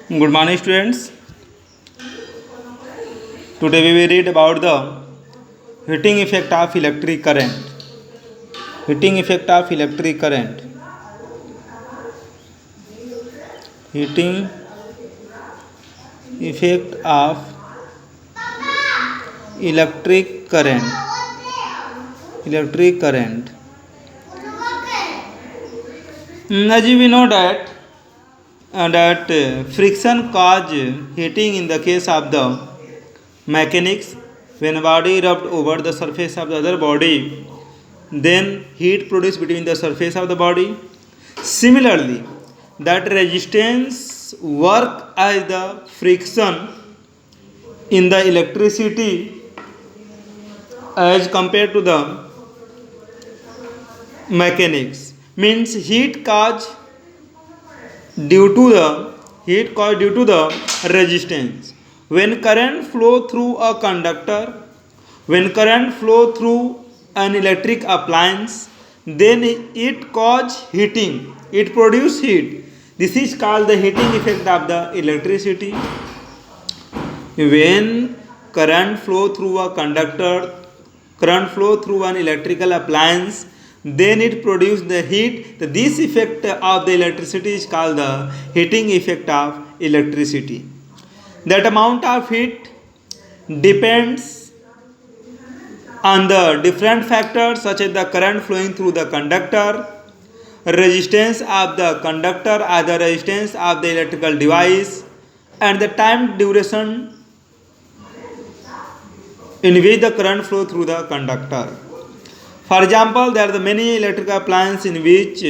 Good morning, students. Today we will read about the heating effect of electric current. Heating effect of electric current. Heating effect of electric current. Electric current. As we know that friction cause heating in the case of the mechanics. When a body rubbed over the surface of the other body, then heat produced between the surface of the body. Similarly, that resistance work as the friction in the electricity as compared to the mechanics, means heat caused due to the resistance. When current flow through an electric appliance, then it cause heating, it produce heat. This is called the heating effect of the electricity. When current flow through an electrical appliance, then it produces the heat. This effect of the electricity is called the heating effect of electricity. That amount of heat depends on the different factors such as the current flowing through the conductor, resistance of the conductor or the resistance of the electrical device, and the time duration in which the current flow through the conductor. For example, there are many electrical appliances in which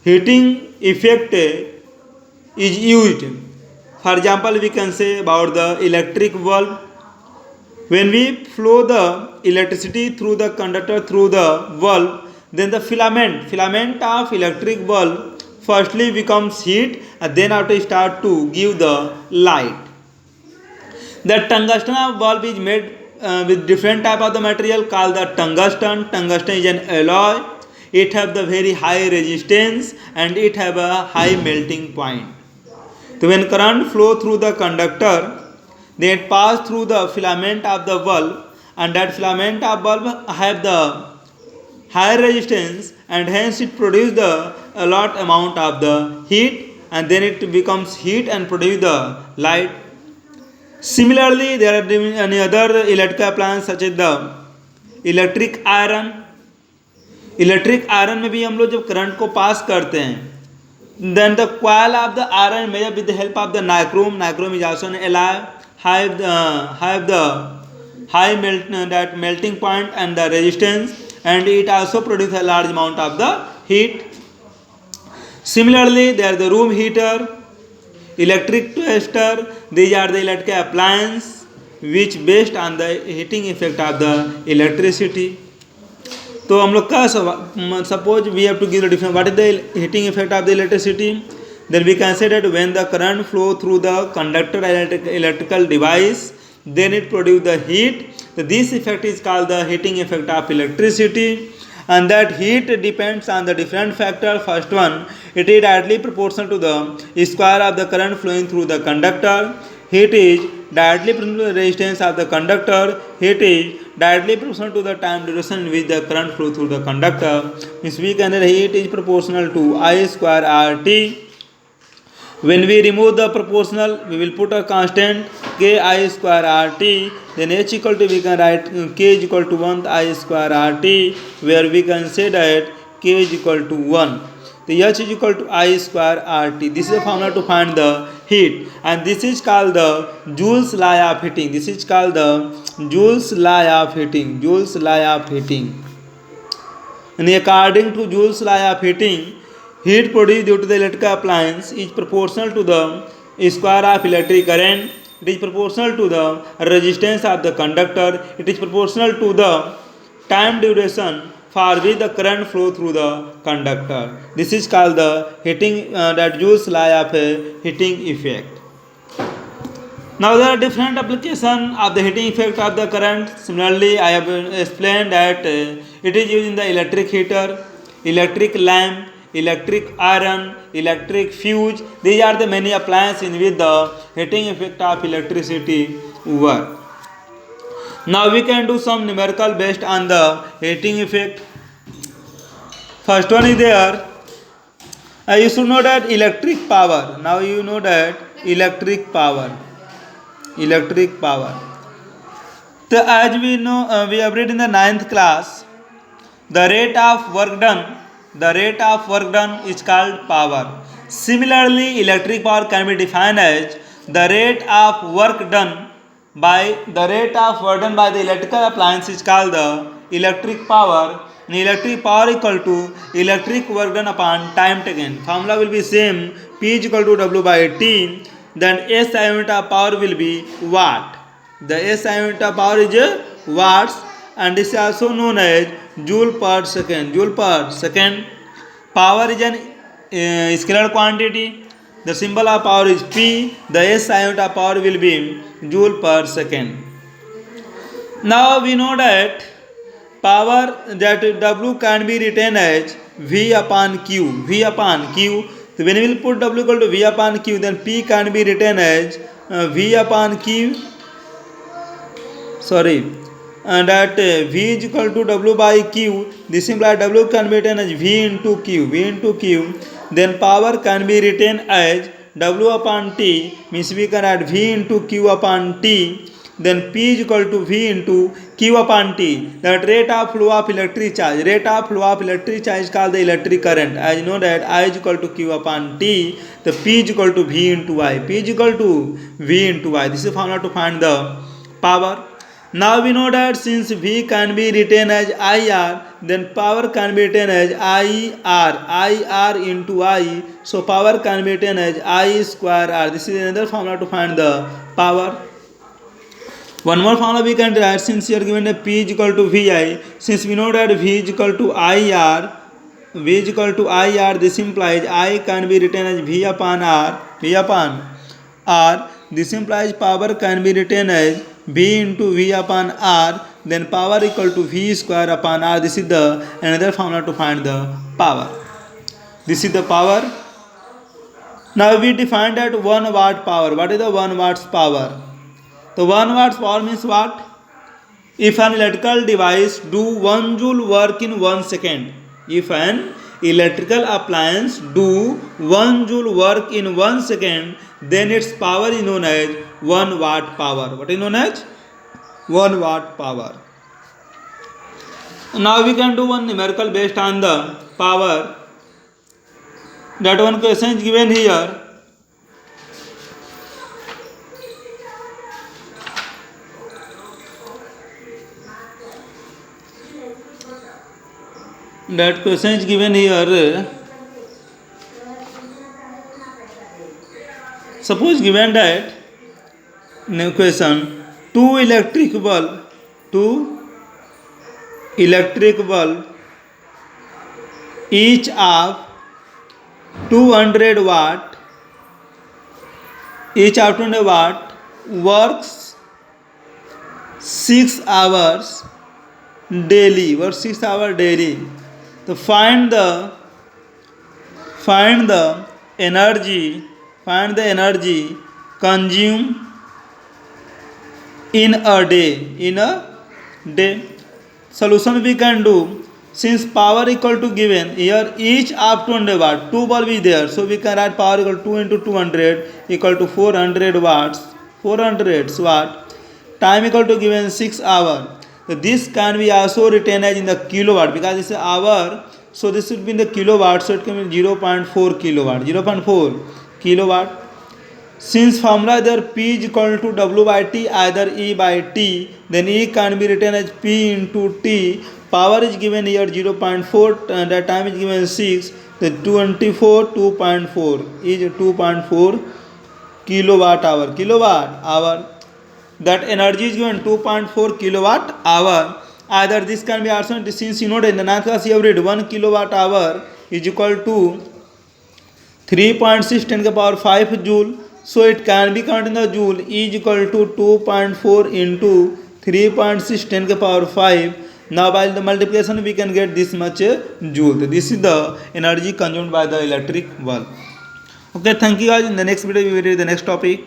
heating effect is used. For example, we can say about the electric bulb. When we flow the electricity through the conductor through the bulb, then the filament of electric bulb firstly becomes heat and then after start to give the light. The tungsten bulb is made with different type of the material called the tungsten. Tungsten is an alloy. It have the very high resistance and it have a high melting point. So when current flow through the conductor, then it pass through the filament of the bulb, and that filament of bulb have the higher resistance and hence it produce the a lot amount of the heat and then it becomes heat and produce the light. Similarly, there are any other electrical appliances such as the electric iron में भी हम लोग जब current को पास करते हैं, then the coil of the iron made with the help of the nichrome is also an alloy, have the high melting point and the resistance, and it also produces a large amount of the heat. Similarly, there are the room heater, electric toaster. These are the electrical appliances which based on the heating effect of the electricity. तो हम लोग का suppose we have to give the difference. What is the heating effect of the electricity? Then we can say that when the current flow through the conductor electrical device, then it produce the heat. So this effect is called the heating effect of electricity, and that heat depends on the different factor. First one, it is directly proportional to the square of the current flowing through the conductor. Heat is directly proportional to the resistance of the conductor. Heat is directly proportional to the time duration in which the current flow through the conductor. Means we can say heat is proportional to I square RT. When we remove the proportional, we will put a constant K I square RT. Then H equal to, we can write K is equal to 1 I square RT, where we can say that K is equal to 1. The H is equal to I square RT. This is a formula to find the heat, and this is called the Joule's law of heating. This is called the Joule's law of heating. Joule's law of heating. And according to Joule's law of heating, heat produced due to the electrical appliance is proportional to the square of electric current. It is proportional to the resistance of the conductor. It is proportional to the time duration for which the current flow through the conductor. This is called the heating, that Joule's law of heating effect. Now there are different applications of the heating effect of the current. Similarly, I have explained that it is used in the electric heater, electric lamp, electric iron, electric fuse. These are the many appliances in which the heating effect of electricity work. Now we can do some numerical based on the heating effect. First one is there. You should know that electric power. Now you know that electric power. Electric power. So as we know, we have read in the 9th class, the rate of work done. The rate of work done is called power. Similarly, electric power can be defined as the rate of work done by the electrical appliance is called the electric power. And electric power equal to electric work done upon time taken. Formula will be same. P is equal to W by T. Then SI unit of power will be watt. The SI unit of power is watts, and this is also known as joule per second. Joule per second. Power is an scalar quantity. The symbol of power is P. The SI unit of power will be joule per second. Now we know that power, that W can be written as V upon Q. V upon Q. So when we will put W equal to V upon Q, then P can be written as V upon Q. That V is equal to W by Q. This implies W can be written as V into Q. V into Q. Then power can be written as W upon T. Means we can add V into Q upon T. Then P is equal to V into Q upon T. That rate of flow of electric charge. Rate of flow of electric charge is called the electric current. As you know that I is equal to Q upon T. The P is equal to V into I. P is equal to V into I. This is the formula to find the power. Now we know that since V can be written as IR, then power can be written as IR into I. So power can be written as I square R. This is another formula to find the power. One more formula we can write, since you are given a P is equal to VI. Since we know that V is equal to IR, this implies I can be written as V upon R. This implies power can be written as V into V upon R. Then power equal to V square upon R. This is the another formula to find the power. This is the power. Now we define that 1 watt power. What is the 1 watts power? The 1 watts power means what? If an electrical device do 1 joule work in 1 second. If an electrical appliance do 1 joule work in 1 second, then its power is known as 1 watt power. What is known as 1 watt power. Now we can do one numerical based on the power. That one question is given here. That question is given here. Suppose given that question, two electric bulb each of 200 watt works 6 hours daily. So find the energy consumed in a day. Solution we can do, since power equal to given here, each of 200 watt, 2 bulb is there, so we can write power equal to 2 into 200 equal to 400 watt. Time equal to given 6 hour. So this can be also written as in the kilowatt, because this is hour, so this should be in the kilowatt, so it can be 0.4 kilowatt. Since formula there P is equal to W by T, either E by T, then E can be written as P into T. Power is given here 0.4 and the time is given 6. The 2.4 is 2.4 kilowatt hour. That energy is given 2.4 kilowatt hour. Either this can be also, since you know that in the 9th class you have read 1 kilowatt hour is equal to 3.6 10 to the power 5 joule. So it can be counted in the joule. E is equal to 2.4 into 3.6 10 to the power 5. Now by the multiplication we can get this much joule. This is the energy consumed by the electric bulb. Okay, thank you guys. In the next video we will read the next topic.